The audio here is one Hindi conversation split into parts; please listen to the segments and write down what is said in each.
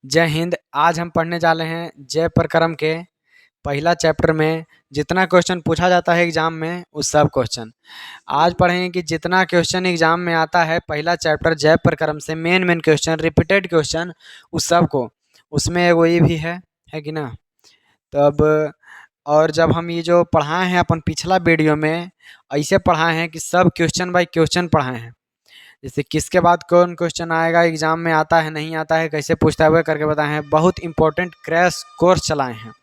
जय हिंद। आज हम पढ़ने जा रहे हैं जय प्रकरण के पहला चैप्टर में जितना क्वेश्चन पूछा जाता है एग्जाम में उस सब क्वेश्चन आज पढ़ेंगे कि जितना क्वेश्चन एग्जाम में आता है पहला चैप्टर जय प्रकरण से main main question repeated question उस सब को उसमें वो ये भी है कि ना। तो अब और जब हम ये जो पढ़ाए हैं अपन पिछला वीडियो में ऐसे पढ़ाए हैं कि सब क्वेश्चन बाय क्वेश्चन पढ़ाए हैं, जैसे किसके बाद कौन क्वेश्चन आएगा एग्जाम में आता है नहीं आता है कैसे पूछता है वह करके बताए हैं। बहुत इंपॉर्टेंट क्रैश कोर्स चलाए हैं।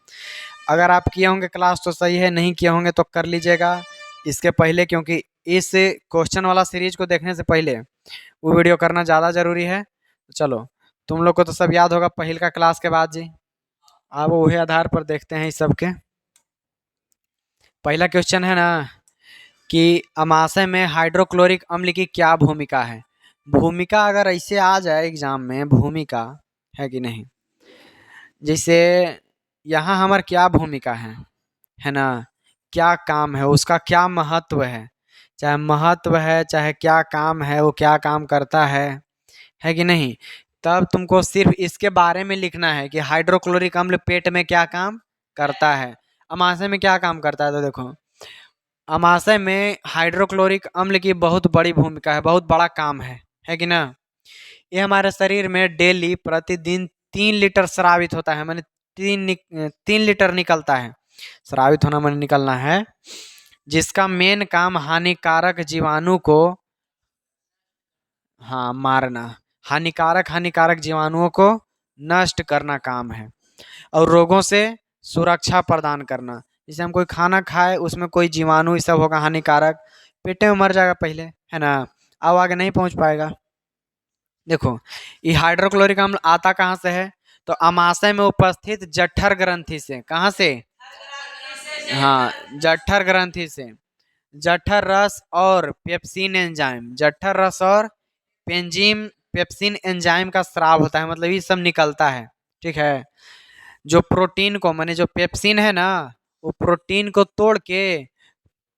अगर आप किए होंगे क्लास तो सही है, नहीं किए होंगे तो कर लीजिएगा इसके पहले, क्योंकि इस क्वेश्चन वाला सीरीज को देखने से पहले वो वीडियो करना ज़्यादा ज़रूरी है। चलो, तुम लोग को तो सब याद होगा पहल का क्लास के बाद जी। अब वही आधार पर देखते हैं इस सब के। पहला क्वेश्चन है ना कि अमाशय में हाइड्रोक्लोरिक अम्ल की क्या भूमिका है। भूमिका अगर ऐसे आ जाए एग्जाम में, भूमिका है कि नहीं, जैसे यहाँ हमार क्या भूमिका है ना, क्या काम है, उसका क्या महत्व है, चाहे महत्व है चाहे क्या काम है, वो क्या काम करता है कि नहीं। तब तुमको सिर्फ इसके बारे में लिखना है कि हाइड्रोक्लोरिक अम्ल पेट में क्या काम करता है, अमाशय में क्या काम करता है। तो देखो, अमाशय में हाइड्रोक्लोरिक अम्ल की बहुत बड़ी भूमिका है, बहुत बड़ा काम है कि ना। ये हमारे शरीर में डेली प्रतिदिन 3 लीटर स्रावित होता है, माने 3 लीटर निकलता है। स्रावित होना माने निकलना है, जिसका मेन काम हानिकारक जीवाणु को मारना, हानिकारक हानिकारक जीवाणुओं को नष्ट करना काम है, और रोगों से सुरक्षा प्रदान करना। जैसे हम कोई खाना खाए उसमें कोई जीवाणु ये सब होगा हानिकारक, पेटे में मर जाएगा पहले, है ना, अब आगे नहीं पहुंच पाएगा। देखो, ये हाइड्रोक्लोरिक अम्ल आता कहाँ से है, तो अमाशय में उपस्थित जठर ग्रंथि से। कहाँ से? जठर ग्रंथि से। जठर रस और पेप्सिन एंजाइम, जठर रस और पेंजिम पेप्सिन एंजाइम का स्राव होता है, मतलब ये सब निकलता है। ठीक है, जो प्रोटीन को माने जो पेप्सिन है ना, वो प्रोटीन को तोड़ के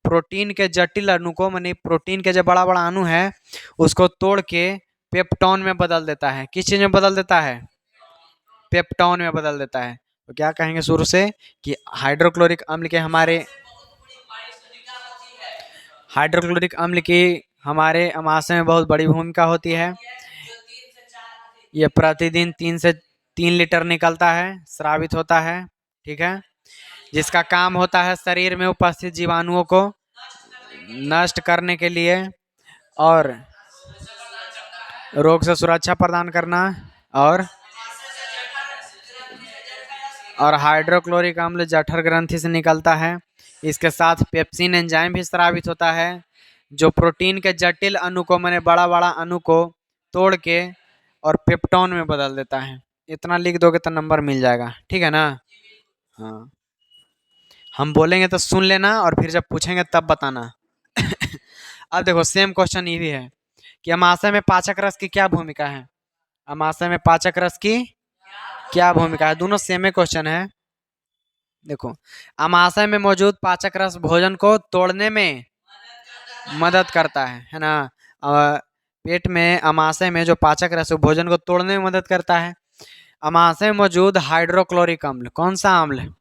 प्रोटीन के जटिल अणु को, माने प्रोटीन के जो बड़ा बड़ा अणु है उसको तोड़ के पेप्टोन में बदल देता है। किस चीज में बदल देता है? पेप्टोन में बदल देता है। तो क्या कहेंगे शुरू से कि हाइड्रोक्लोरिक अम्ल की हमारे अमाशय में बहुत बड़ी भूमिका होती है। ये प्रतिदिन 3 से 3 लीटर निकलता है, स्रावित होता है। ठीक है, जिसका काम होता है शरीर में उपस्थित जीवाणुओं को नष्ट करने के लिए और रोग से सुरक्षा प्रदान करना, और हाइड्रोक्लोरिक अम्ल जठर ग्रंथि से निकलता है। इसके साथ पेप्सिन एंजाइम भी स्रावित होता है, जो प्रोटीन के जटिल अणु को, माने बड़ा बड़ा अणु को तोड़ के और पेप्टोन में बदल देता है। इतना लिख दोगे तो नंबर मिल जाएगा, ठीक है ना। हाँ, हम बोलेंगे तो सुन लेना और फिर जब पूछेंगे तब बताना। अब देखो, सेम क्वेश्चन ये भी है कि अमाशय में पाचक रस की क्या भूमिका है। अमाशय में पाचक रस की क्या भूमिका है, दोनों सेम क्वेश्चन है। देखो, अमाशय में मौजूद पाचक रस भोजन को तोड़ने में मदद करता है ना। पेट में अमाशय में जो पाचक रस है भोजन को तोड़ने में मदद करता है। अमाशय में मौजूद हाइड्रोक्लोरिक अम्ल, कौन सा अम्ल?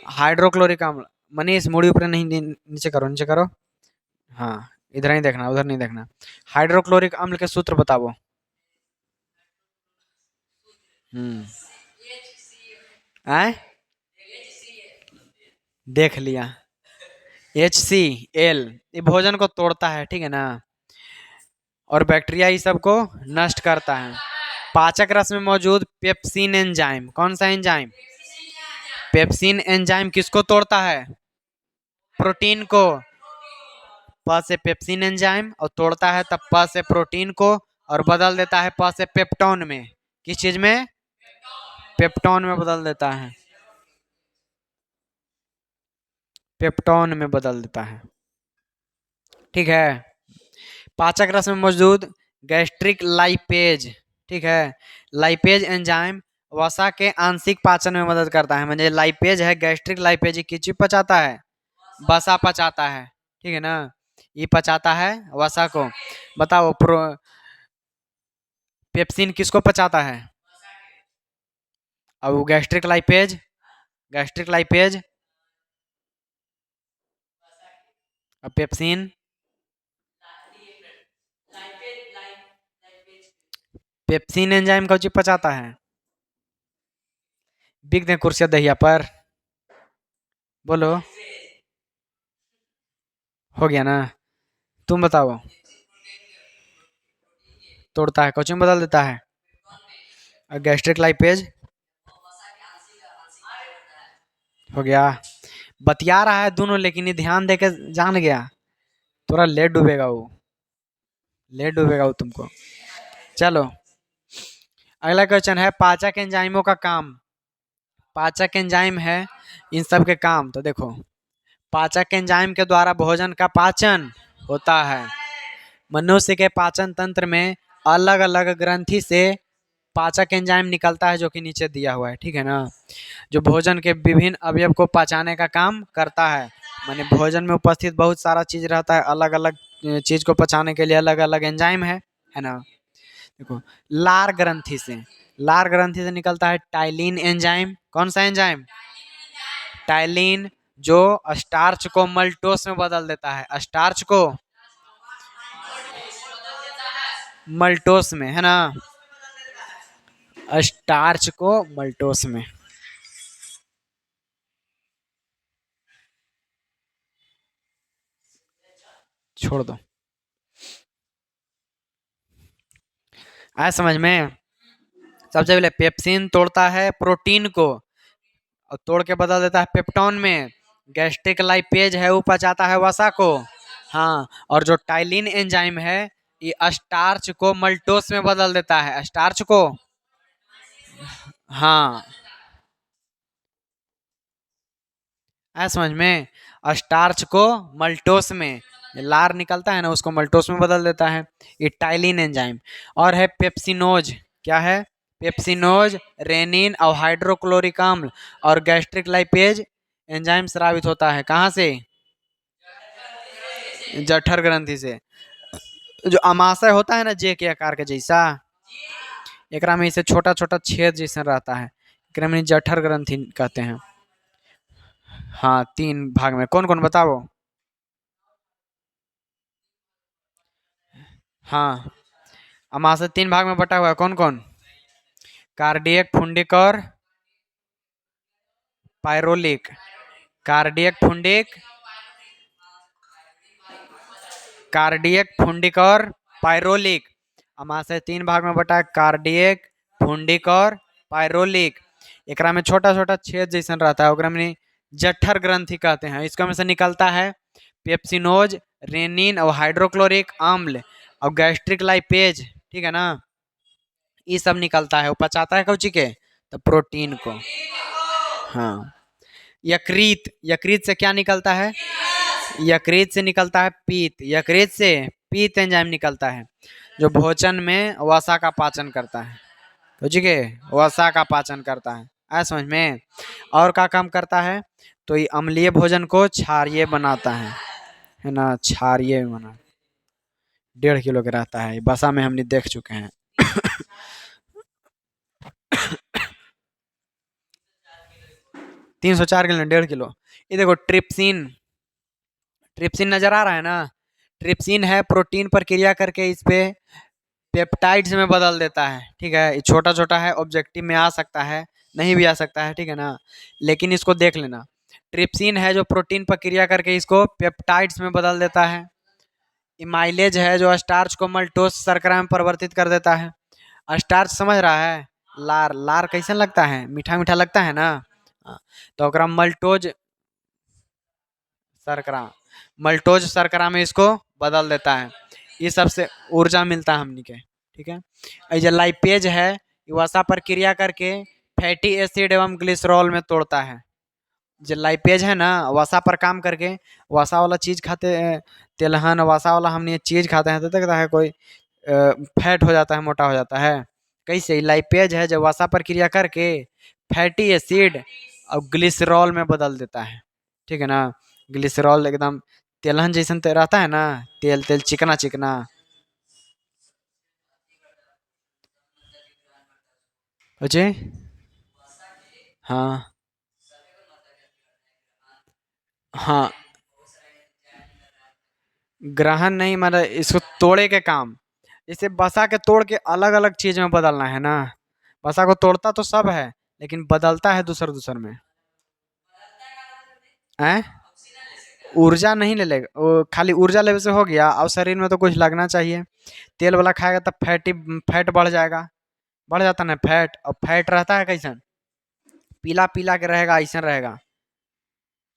हाइड्रोक्लोरिक अम्ल। मनीष मुड़ी ऊपर नहीं, नीचे करो, नीचे करो। हाँ, इधर ही देखना, उधर नहीं देखना। हाइड्रोक्लोरिक अम्ल के सूत्र बताओ। आए, देख लिया, HCl। ये भोजन को तोड़ता है, ठीक है ना, और बैक्टीरिया ये सब को नष्ट करता है। पाचक रस में मौजूद पेप्सिन एंजाइम, कौन सा एंजाइम? पेप्सिन एंजाइम किसको तोड़ता है? प्रोटीन को। प से पेप्सिन एंजाइम और तोड़ता है तब प से प्रोटीन को और बदल देता है प से पेप्टोन में। किस चीज में? पेप्टोन में बदल देता है, पेप्टोन में बदल देता है। ठीक है, पाचक रस में मौजूद गैस्ट्रिक लाइपेज, ठीक है, लाइपेज एंजाइम वसा के आंशिक पाचन में मदद करता है। म्हणजे लाइपेज है, गैस्ट्रिक लाइपेज किस चीज पचाता है? वसा पचाता है, ठीक है ना, ये पचाता है वसा को। बताओ, पेप्सिन किसको पचाता है? अब गैस्ट्रिक लाइपेज, गैस्ट्रिक लाइपेज, अब पेप्सिन, पेप्सिन एंजाइम कौची पचाता है? बिक दे कुर्सिया दहिया पर, बोलो। हो गया ना? तुम बताओ। तोड़ता है, कौची में बदल देता है? और गैस्ट्रिक लाइपेज हो गया। बतिया रहा है दोनों, लेकिन ये ध्यान देके जान गया, थोड़ा लेट डूबेगा वो, लेट डूबेगा वो तुमको। चलो, अगला क्वेश्चन है पाचक एंजाइमों का काम। पाचक एंजाइम है इन सब के काम, तो देखो, पाचक एंजाइम के द्वारा भोजन का पाचन होता है। मनुष्य के पाचन तंत्र में अलग अलग ग्रंथि से पाचक एंजाइम निकलता है, जो कि नीचे दिया हुआ है, ठीक है ना? जो भोजन के विभिन्न अवयव को पचाने का काम करता है। माने भोजन में उपस्थित बहुत सारा चीज रहता है, अलग अलग चीज को पचाने के लिए अलग अलग एंजाइम है ना? देखो, लार ग्रंथि से, लार ग्रंथि से निकलता है टाइलिन एंजाइम। कौन सा एंजाइम? टाइलिन, जो स्टार्च को मल्टोस में बदल देता है, स्टार्च को मल्टोस में, है ना? स्टार्च को मल्टोस में। छोड़ दो, आया समझ में? सबसे पहले पेप्सिन तोड़ता है प्रोटीन को और तोड़ के बदल देता है पेप्टोन में। गैस्ट्रिक लाइपेज है वो पचाता है वसा को। हाँ, और जो टाइलिन एंजाइम है ये स्टार्च को मल्टोस में बदल देता है, स्टार्च को। हाँ, है समझ में? स्टार्च को मल्टोस में, लार निकलता है ना, उसको मल्टोस में बदल देता है, ये टाइलिन एंजाइम। और है पेप्सिनोज, क्या है? पेप्सिनोज रेनिन और हाइड्रोक्लोरिक अम्ल और गैस्ट्रिक लाइपेज एंजाइम स्रावित होता है, कहाँ से? जठर ग्रंथि से। जो अमाशय होता है ना, जे के आकार के जैसा, एकरा में इसे छोटा छोटा छेद जैसा रहता है, एकरा में जठर ग्रंथि कहते हैं। हाँ, 3 भाग में, कौन कौन बताओ? हाँ, अमाशय 3 भाग में बटा हुआ है, कौन कौन? कार्डियक, फुंडिक और पायरोलिक। कार्डियक, फुंडिक, कार्डियक, फुंडिक और पायरोलिक। अमाशय 3 भाग में बटा है, कार्डियक, फुंडिक और पायरोलिक। एकरा में छोटा छोटा छेद जैसन रहता है, ओकरा में जठर ग्रंथि कहते हैं। इसका में से निकलता है पेप्सिनोज, रेनिन और हाइड्रोक्लोरिक अम्ल और गैस्ट्रिक लाइपेज, ठीक है ना? ये सब निकलता है, वो पचाता है कौची के? तो प्रोटीन को। हाँ, यकृत, यकृत से क्या निकलता है? यकृत से निकलता है पीत, यकृत से पीत एंजाइम निकलता है, जो भोजन में वसा का पाचन करता है, ठीक है? वसा का पाचन करता है, आया समझ में? और क्या काम करता है? तो ये अम्लीय भोजन को क्षारीय बनाता है ना? क्षारीय बना, 1.5 किलो का रहता है, बसा में हमने देख चुके हैं। 304 किलो, 1.5 किलो। ये देखो ट्रिप्सिन, ट्रिप्सिन नजर आ रहा है ना? ट्रिप्सिन है प्रोटीन पर क्रिया करके इस पे पेप्टाइड्स में बदल देता है, ठीक है? ये छोटा छोटा है, ऑब्जेक्टिव में आ सकता है, नहीं भी आ सकता है, ठीक है ना? लेकिन इसको देख लेना, ट्रिप्सिन है जो प्रोटीन पर क्रिया करके इसको पेप्टाइड्स में बदल देता है। इमाइलेज है जो स्टार्च को मल्टोस शर्करा में परिवर्तित कर देता है। स्टार्च समझ रहा है? लार, लार कैसा लगता है? मीठा मीठा लगता है ना? हाँ, तो ओकरा मल्टोज शर्करा, मल्टोज शर्करा में इसको बदल देता है। ये सबसे ऊर्जा मिलता है हमनी के, ठीक है? जो लाइपेज है ये वसा पर क्रिया करके फैटी एसिड एवं ग्लिसरॉल में तोड़ता है। जो लाइपेज है ना, वसा पर काम करके, वसा वाला चीज खाते तिलहन वसा वाला हमने ये चीज खाते हैं तो देखता है कोई फैट हो जाता है, मोटा हो जाता है। कैसे? लाइपेज है जो वसा पर क्रिया करके फैटी एसिड और ग्लिसरॉल में बदल देता है, ठीक है ना? ग्लिसरॉल एकदम तेलहन जैसन रहता है ना, तेल तेल चिकना चिकना। जी, हाँ हाँ, ग्रहण नहीं मतलब इसको तोड़े के काम। इसे बसा के तोड़ के अलग अलग चीज में बदलना है ना। बसा को तोड़ता तो सब है, लेकिन बदलता है दूसर दूसर में। हैं? ऊर्जा नहीं ले लेगा वो, खाली ऊर्जा लेवे से हो गया, और शरीर में तो कुछ लगना चाहिए। तेल वाला खाएगा तब फैट बढ़ जाएगा। बढ़ जाता ना फैट, और फैट रहता है कैसन? पीला पीला के रहेगा, ऐसा रहेगा।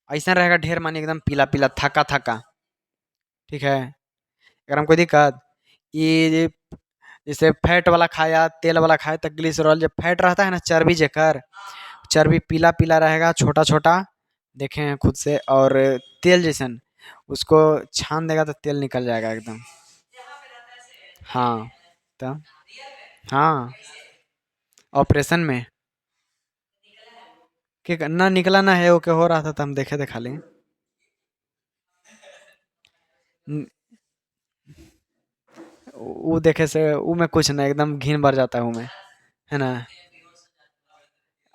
ऐसा रहेगा ढेर मानी एकदम पीला पीला थका थका। ठीक है। अगर हमको दिक्कत, ये जैसे फैट वाला खाया, तेल वाला खाया तो ग्लिसरॉल, जब फैट रहता है ना चर्बी जेकर, चर्बी पीला पीला रहेगा, छोटा छोटा, देखे हैं खुद से। और तेल जैसन, उसको छान देगा तो तेल निकल जाएगा एकदम। हाँ। तो हाँ, ऑपरेशन में कि ना निकला ना है, वो क्या हो रहा था तो हम देखे थे खाली। न- वो देखे से वो में कुछ ना, एकदम घिन भर जाता है वो में, है ना।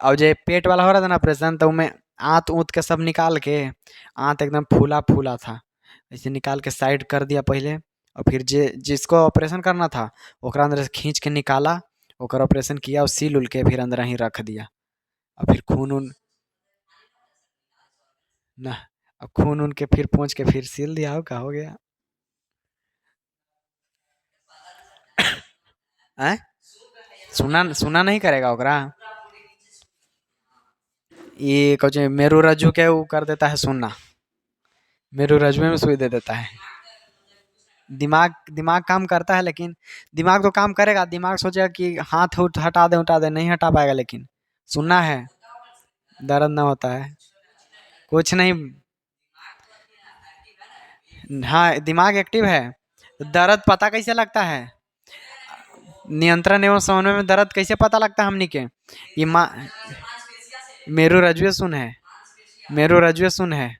और जो पेट वाला हो रहा था ना ऑपरेशन, तो में आंत ऊत के सब निकाल के, आंत एकदम फूला फूला था, ऐसे निकाल के साइड कर दिया पहले। और फिर जे जिसको ऑपरेशन करना था, ओकरा अंदर से खींच के निकाला, ओकर ऑपरेशन किया और सील उल के फिर अंदर ही रख दिया। और फिर खून उन ना, अब खून उन के फिर पूछ के फिर सील दिया, हो का हो गया। हैं? सुना सुना नहीं करेगा ओकरा। ये कुछ मेरू रज्जू के वो कर देता है सुनना, मेरू रज्जू में सुई दे देता है। दिमाग दिमाग काम करता है, लेकिन दिमाग तो काम करेगा, दिमाग सोचेगा कि हाथ हटा दे, नहीं हटा पाएगा, लेकिन सुनना है, दर्द ना होता है, कुछ नहीं। हाँ, दिमाग एक्टिव है। दर्द पता कैसे लगता है? नियंत्रण एवं समन्वय में दर्द कैसे पता लगता है हमनी के? ये मा मेरू रज्जु सुन है, मेरू रज्जु सुन है।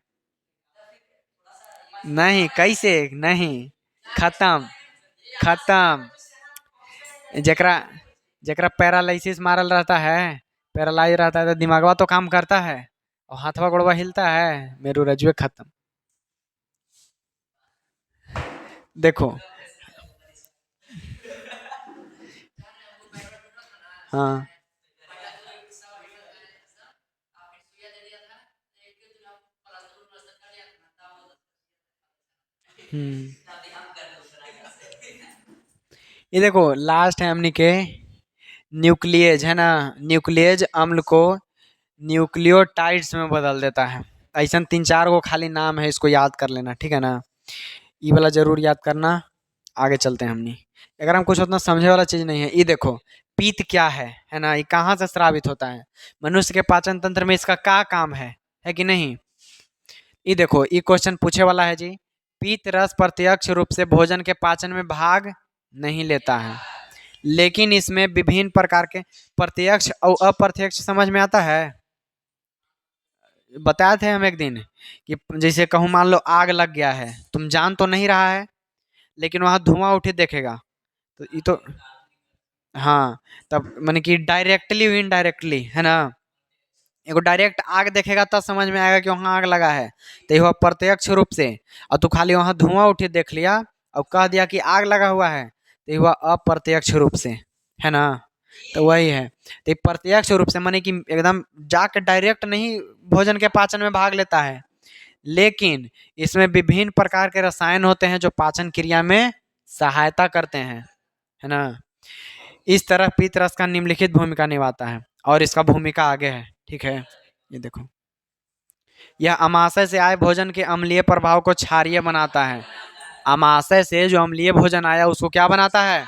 नहीं, कैसे नहीं? खत्म, खत्म। जकरा जकरा पैरालिसिस मारल रहता है, पैरालाइज रहता है, तो दिमागवा तो काम करता है, और हाथवा गोड़वा हिलता है, मेरू रजुए खत्म। देखो। हाँ। हम्म। ये देखो लास्ट है हमनी के न्यूक्लियज, है ना। न्यूक्लियज अम्ल को न्यूक्लियोटाइड्स में बदल देता है। ऐसा तीन चार गो खाली नाम है, इसको याद कर लेना, ठीक है ना। ये वाला जरूर याद करना। आगे चलते हैं हमनी। अगर हम कुछ उतना समझे वाला चीज नहीं है, ये देखो, पीत क्या है ना, ये कहाँ से स्रावित होता है? मनुष्य के पाचन तंत्र में इसका क्या काम है कि नहीं? ये देखो, ये क्वेश्चन पूछे वाला है जी। पीत रस प्रत्यक्ष रूप से भोजन के पाचन में भाग नहीं लेता है, लेकिन इसमें विभिन्न प्रकार के प्रत्यक्ष और अप्रत्यक्ष समझ में आता है। बताए थे हम एक दिन कि जैसे कहूँ मान लो आग लग गया है, तुम जान तो नहीं रहा है, लेकिन वहां धुआं उठे देखेगा, तो ये तो हाँ, तब माने कि डायरेक्टली इनडायरेक्टली, है ना। एगो डायरेक्ट आग देखेगा तब समझ में आएगा कि वहाँ आग लगा है, तो यह प्रत्यक्ष रूप से। और तू खाली वहाँ धुआं उठे देख लिया और कह दिया कि आग लगा हुआ है, तो यह अप्रत्यक्ष रूप से, है ना। तो वही है, तो ये प्रत्यक्ष रूप से माने कि एकदम जाके डायरेक्ट नहीं भोजन के पाचन में भाग लेता है, लेकिन इसमें विभिन्न प्रकार के रसायन होते हैं जो पाचन क्रिया में सहायता करते हैं, है ना। इस तरह पित्त रस का निम्नलिखित भूमिका निभाता है, और इसका भूमिका आगे है, ठीक है। ये देखो, यह अमाशय से आए भोजन के अम्लीय प्रभाव को क्षारीय बनाता है। अमाशय से जो अम्लीय भोजन आया उसको क्या बनाता है?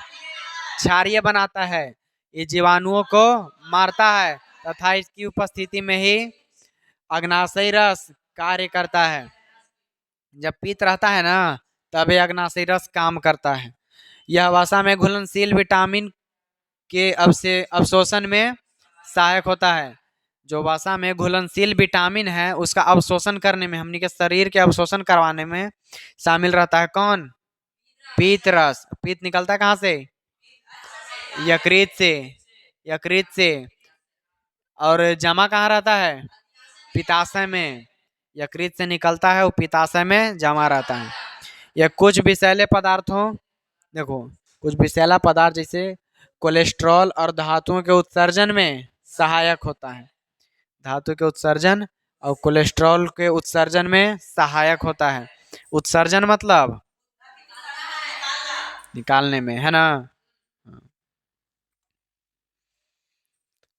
क्षारीय बनाता है। ये जीवाणुओं को मारता है, तथा इसकी उपस्थिति में ही अग्नाशयी रस कार्य करता है। जब पित्त रहता है ना, तब ये अग्नाशयी रस काम करता है। यह वसा में घुलनशील विटामिन के अवशोषण में सहायक होता है। जो वसा में घुलनशील विटामिन है उसका अवशोषण करने में, हमनी के शरीर के अवशोषण करवाने में शामिल रहता है कौन? पीत रस। पीत निकलता है कहाँ से? यकृत से। यकृत से। और जमा कहाँ रहता है? पित्ताशय में। यकृत से निकलता है वो पित्ताशय में जमा रहता है। यह कुछ विषैले पदार्थों, देखो कुछ विषैला पदार्थ जैसे कोलेस्ट्रॉल और धातुओं के उत्सर्जन में सहायक होता है। धातु के उत्सर्जन और कोलेस्ट्रॉल के उत्सर्जन में सहायक होता है। उत्सर्जन मतलब निकालने में, है ना।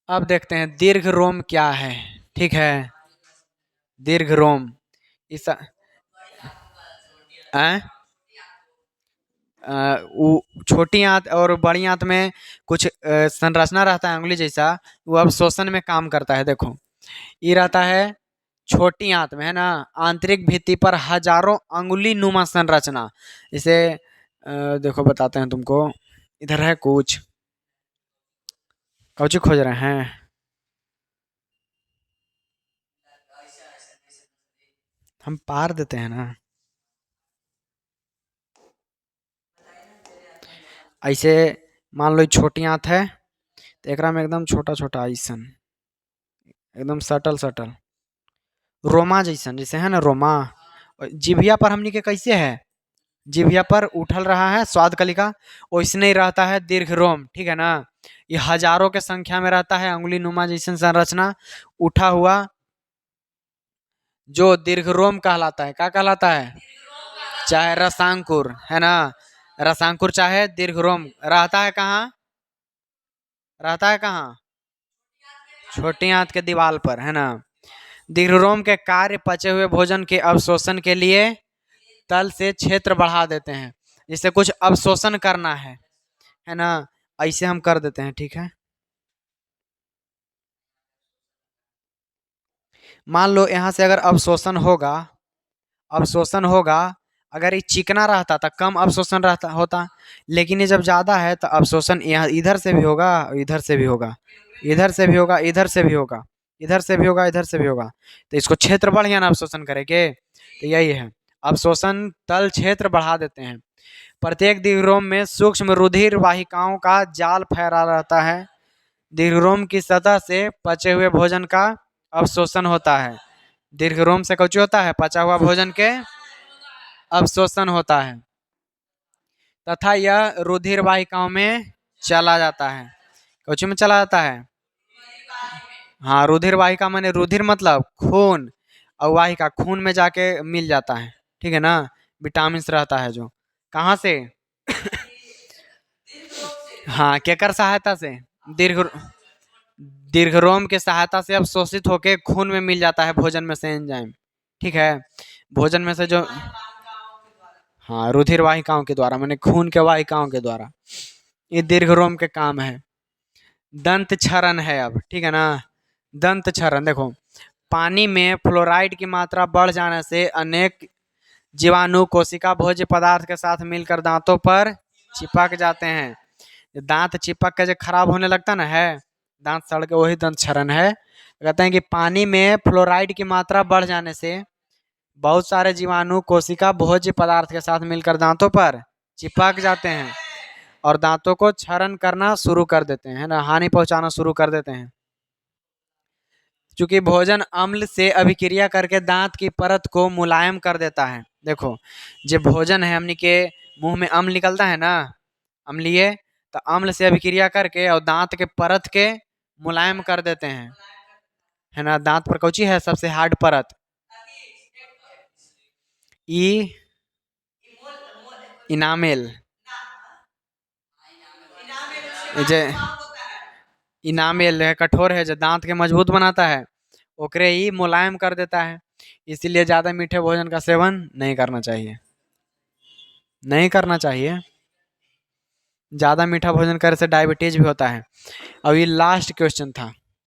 अब देखते हैं दीर्घ रोम क्या है। ठीक है, दीर्घ रोम इस छोटी आंत और बड़ी आंत में कुछ संरचना रहता है उंगली जैसा, वो अब शोषण में काम करता है। देखो ये रहता है छोटी आंत में, है ना, आंतरिक भित्ति पर हजारों अंगुली नुमा संरचना। इसे देखो बताते हैं तुमको, इधर है कुछ, कौची खोज रहे हैं? हम पार देते हैं ना। ऐसे मान लो छोटी आंत है तो एकरा में एकदम छोटा छोटा ऐसन, एकदम सटल सटल रोमा जैसन, जैसे है ना रोमा। और जिभिया पर हमनी के कैसे है, जिभिया पर उठल रहा है स्वाद कलिका, वैसने ही रहता है दीर्घ रोम। ठीक है ना, ये हजारों के संख्या में रहता है अंगुली नुमा जैसन संरचना उठा हुआ, जो दीर्घ रोम कहलाता है। क्या कहलाता है? चाहे रसांकुर, है ना, रसांकुर चाहे दीर्घ रोम रहता है कहाँ? रहता है कहाँ? छोटी आंत के दीवार पर, है ना। दीर्घरोम के कार्य पचे हुए भोजन के अवशोषण के लिए तल से क्षेत्र बढ़ा देते हैं। जिससे कुछ अवशोषण करना है ना, ऐसे हम कर देते हैं। ठीक है, मान लो यहाँ से अगर अवशोषण होगा, अवशोषण होगा, अगर ये चिकना रहता तो कम अवशोषण रहता होता, लेकिन ये जब ज्यादा है तो अवशोषण यहाँ इधर से भी होगा, इधर से भी होगा, इधर से भी होगा, इधर से भी होगा, इधर से भी होगा, इधर से भी होगा। तो इसको क्षेत्र बढ़िया ना अवशोषण करेंगे, तो यही है अवशोषण तल क्षेत्र बढ़ा देते हैं। प्रत्येक दीर्घरोम में सूक्ष्म रुधिर वाहिकाओं का जाल फैला रहता है। दीर्घरोम की सतह से पचे हुए भोजन का अवशोषण होता है। दीर्घरोम से कुछ होता है, पचा हुआ भोजन के अवशोषण होता है तथा यह रुधिर वाहिकाओं में चला जाता है। कुछ में चला जाता है, हाँ, रुधिर वाहिका माने रुधिर मतलब खून, और वाहिका खून में जाके मिल जाता है। ठीक है ना, विटामिन रहता है जो कहाँ से हाँ, केकर सहायता से? दीर्घ दीर्घरोम के सहायता से अवशोषित होके खून में मिल जाता है भोजन में से एंजाइम। ठीक है, भोजन में से जो, हाँ, रुधिर वाहिकाओं के द्वारा, माने खून के वाहिकाओं के द्वारा, ये दीर्घरोम के काम है। दंत क्षरण है अब, ठीक है ना। दंत क्षरण देखो, पानी में फ्लोराइड की मात्रा बढ़ जाने से अनेक जीवाणु कोशिका भोज्य पदार्थ के साथ मिलकर दांतों पर चिपक जाते हैं। दांत चिपक के जो खराब होने लगता ना है, दांत सड़ के, वही दंत क्षरण है। कहते हैं कि पानी में फ्लोराइड की मात्रा बढ़ जाने से बहुत सारे जीवाणु कोशिका भोज्य पदार्थ के साथ मिलकर दांतों पर चिपक जाते हैं और दांतों को क्षरण करना शुरू कर देते हैं, है ना, हानि पहुंचाना शुरू कर देते हैं। क्योंकि भोजन अम्ल से अभिक्रिया करके दांत की परत को मुलायम कर देता है। देखो, जो भोजन है हमनी के मुंह में अम्ल निकलता है ना, अम्लीय, तो अम्ल से अभिक्रिया करके और दांत के परत के मुलायम कर देते हैं, है ना। दांत पर कौची है सबसे हार्ड परत? ई इनामेल, जे इनामेल है, कठोर है, जो दांत के मजबूत बनाता है, ओकरे ही मुलायम कर देता है। इसीलिए ज्यादा मीठे भोजन का सेवन नहीं करना चाहिए, नहीं करना चाहिए। ज्यादा मीठा भोजन करने से डायबिटीज भी होता है। अब ये लास्ट क्वेश्चन था।